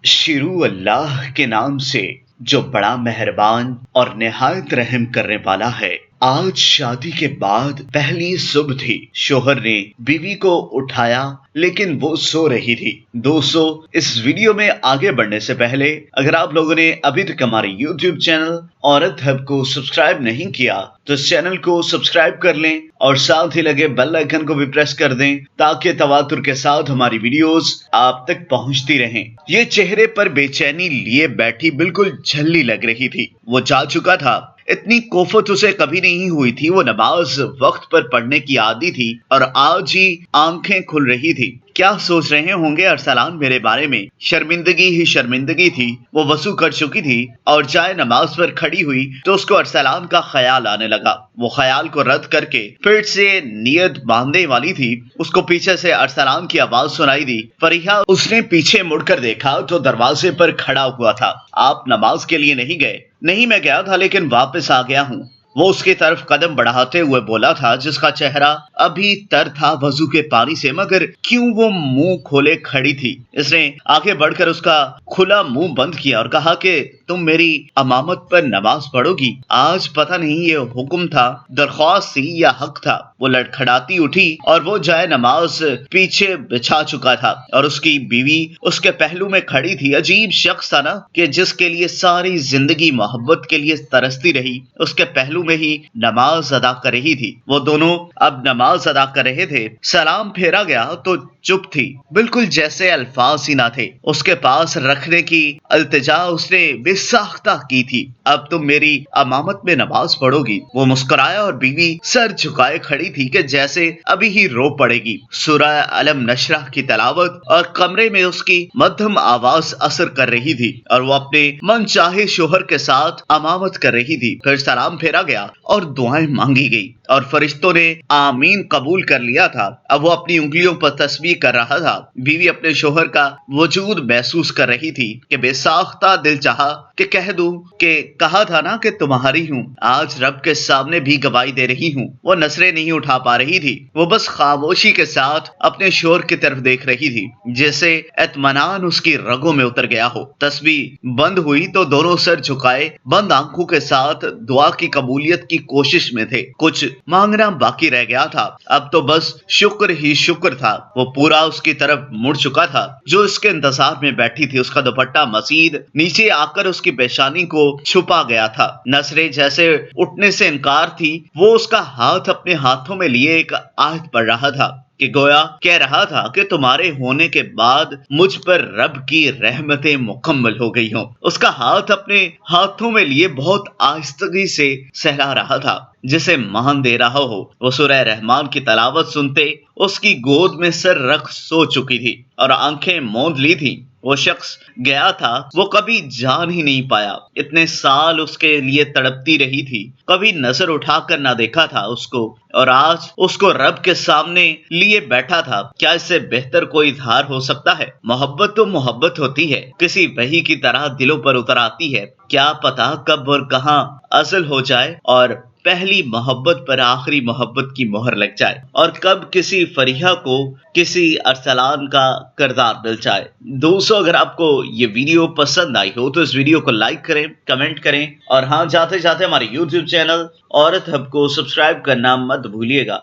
شروع اللہ کے نام سے جو بڑا مہربان اور نہایت رحم کرنے والا ہے۔ آج شادی کے بعد پہلی صبح تھی۔ شوہر نے بیوی کو اٹھایا لیکن وہ سو رہی تھی۔ دوستو، اس ویڈیو میں آگے بڑھنے سے پہلے اگر آپ لوگوں نے ابھی تک ہمارے یوٹیوب چینل عورت ہب کو سبسکرائب نہیں کیا تو اس چینل کو سبسکرائب کر لیں اور ساتھ ہی لگے بیل آئیکن کو بھی پریس کر دیں تاکہ تواتر کے ساتھ ہماری ویڈیوز آپ تک پہنچتی رہیں۔ یہ چہرے پر بے چینی لیے بیٹھی بالکل جھلی لگ رہی تھی۔ وہ جا چکا تھا۔ اتنی کوفت اسے کبھی نہیں ہوئی تھی۔ وہ نماز وقت پر پڑھنے کی عادی تھی اور آج ہی آنکھیں کھل رہی تھی۔ کیا سوچ رہے ہوں گے ارسلان میرے بارے میں؟ شرمندگی ہی شرمندگی تھی۔ وہ وضو کر چکی تھی اور جائے نماز پر کھڑی ہوئی تو اس کو ارسلان کا خیال آنے لگا۔ وہ خیال کو رد کر کے پھر سے نیت باندھنے والی تھی۔ اس کو پیچھے سے ارسلان کی آواز سنائی دی، فریحہ۔ اس نے پیچھے مڑ کر دیکھا تو دروازے پر کھڑا ہوا تھا۔ آپ نماز کے لیے نہیں گئے؟ نہیں، میں گیا تھا لیکن واپس آ گیا ہوں، وہ اس کی طرف قدم بڑھاتے ہوئے بولا تھا، جس کا چہرہ ابھی تر تھا وضو کے پانی سے، مگر کیوں وہ منہ کھولے کھڑی تھی۔ اس نے آگے بڑھ کر اس کا کھلا منہ بند کیا اور کہا کہ تم میری امامت پر نماز پڑھو گی؟ آج پتہ نہیں یہ حکم تھا، درخواست تھی یا حق تھا۔ وہ لڑکھڑاتی اٹھی اور وہ جائے نماز پیچھے بچھا چکا تھا اور اس کی بیوی اس کے پہلو میں کھڑی تھی۔ عجیب شخص تھا نا، کہ جس کے لیے ساری زندگی محبت کے لیے ترستی رہی، اس کے پہلو میں ہی نماز ادا کر رہی تھی۔ وہ دونوں اب نماز ادا کر رہے تھے۔ سلام پھیرا گیا تو چپ تھی، بالکل جیسے الفاظ ہی نہ تھے۔ اس کے پاس رکھنے کی التجا اس نے بے ساختہ کی تھی۔ اب تم میری امامت میں نماز پڑھو گی؟ وہ مسکرایا اور بیوی سر جھکائے کھڑی تھی کہ جیسے ابھی ہی رو پڑے گی۔ سورہ علم نشرح کی تلاوت اور کمرے میں اس کی مدھم آواز اثر کر رہی تھی اور وہ اپنے من چاہے شوہر کے ساتھ امامت کر رہی تھی۔ پھر سلام پھیرا گیا اور دعائیں مانگی گئی اور فرشتوں نے آمین قبول کر لیا تھا۔ اب وہ اپنی انگلیوں پر تسبیح کر رہا تھا۔ بیوی اپنے شوہر کا وجود محسوس کر رہی تھی کہ بے ساختہ دل چاہا کہ کہہ دوں کہ کہا تھا نا کہ تمہاری ہوں، آج رب کے سامنے بھی گواہی دے رہی ہوں۔ وہ نظریں نہیں اٹھا پا رہی تھی۔ وہ بس خاموشی کے ساتھ اپنے شوہر کی طرف دیکھ رہی تھی، جیسے اطمینان اس کی رگوں میں اتر گیا ہو۔ تسبیح بند ہوئی تو دونوں سر جھکائے بند آنکھوں کے ساتھ دعا کی قبولیت کی کوشش میں تھے۔ کچھ مانگنا باقی رہ گیا تھا، اب تو بس شکر ہی شکر تھا۔ وہ پورا اس کی طرف مڑ چکا تھا جو اس کے انتظار میں بیٹھی تھی۔ اس کا دوپٹہ مزید نیچے آ کر اس کی پیشانی کو چھپا گیا تھا۔ نظریں جیسے اٹھنے سے انکار تھی۔ وہ اس کا ہاتھ اپنے ہاتھوں میں لیے ایک آیت پڑھ رہا تھا کہ گویا کہہ رہا تھا کہ تمہارے ہونے کے بعد مجھ پر رب کی رحمتیں مکمل ہو گئی ہوں۔ اس کا ہاتھ اپنے ہاتھوں میں لیے بہت آہستگی سے سہلا رہا تھا جسے مان دے رہا ہو۔ وہ سورہ رحمان کی تلاوت سنتے اس کی گود میں سر رکھ سو چکی تھی اور آنکھیں موند لی تھی۔ وہ شخص گیا تھا، وہ کبھی جان ہی نہیں پایا۔ اتنے سال اس کے لیے تڑپتی رہی تھی، کبھی نظر اٹھا کر نہ دیکھا تھا اس کو، اور آج اس کو رب کے سامنے لیے بیٹھا تھا۔ کیا اس سے بہتر کوئی اظہار ہو سکتا ہے؟ محبت تو محبت ہوتی ہے، کسی وحی کی طرح دلوں پر اتر آتی ہے۔ کیا پتا کب اور کہاں ازل ہو جائے اور پہلی محبت پر آخری محبت کی مہر لگ جائے، اور کب کسی فریحہ کو کسی ارسلان کا کردار مل جائے۔ دوستو، اگر آپ کو یہ ویڈیو پسند آئی ہو تو اس ویڈیو کو لائک کریں، کمنٹ کریں، اور ہاں، جاتے جاتے ہمارے یوٹیوب چینل عورت ہب کو سبسکرائب کرنا مت بھولیے گا۔